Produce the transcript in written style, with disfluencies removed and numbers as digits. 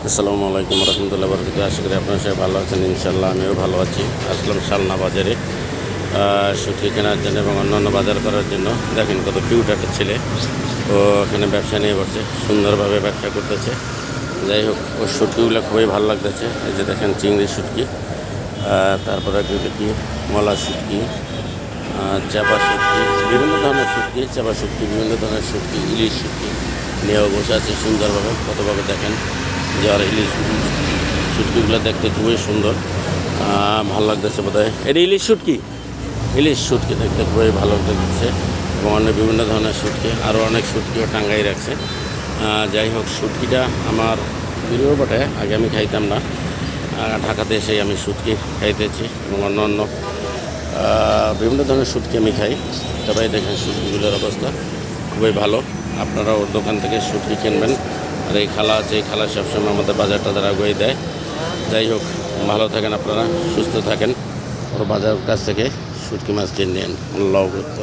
আসসালামু আলাইকুম রহমতুল্লাহ বরকাতুহু। আশা করি আপনারা সবাই ভালো আছেন। ইনশাল্লাহ আমিও ভালো আছি। আসলাম শালনা বাজারে শুটকি কেনার জন্য এবং অন্যান্য বাজার করার জন্য। দেখেন কত কিউট একটা ছেলে, ও এখানে ব্যবসা নিয়ে বসে, সুন্দরভাবে ব্যবসা করতেছে। যাই হোক, ওর শুটকিগুলো খুবই ভালো লাগতেছে। এই যে দেখেন চিংড়ি শুটকি, তারপরে কি মলা শুটকি, চাপা শুটকি, বিভিন্ন ধরনের শুটকি, চাপা শুটকি, বিভিন্ন ধরনের শুটকি, ইলিশ শুটকি নিয়েও বসে আছে সুন্দরভাবে। কতভাবে দেখেন যে আর ইলিশ শুটকিগুলো দেখতে খুবই সুন্দর, ভালো লাগতেছে বোধ হয়। এটা ইলিশ শুটকি, ইলিশ শুটকি দেখতে খুবই ভালো লাগতেছে এবং অনেক বিভিন্ন ধরনের শুটকি, আরও অনেক শুটকিও টাঙ্গাই রাখছে। যাই হোক, শুটকিটা আমার প্রিয় বটে। আগে আমি খাইতাম না, ঢাকাতে এসেই আমি শুটকি খাইতেছি এবং অন্য বিভিন্ন ধরনের শুটকি আমি খাই। তবে দেখেন শুটকিগুলোর অবস্থা খুবই ভালো। আপনারা ওর দোকান থেকে শুটকি কিনবেন। আর এই খালা আছে, এই খালা সবসময় আমাদের বাজার টাজার আগুয়ে দেয়। যাই হোক, ভালো থাকেন আপনারা, সুস্থ থাকেন। ওর বাজার কাছ থেকে শুটকি মাছ কিনে নেন। আল্লাহু আকবার।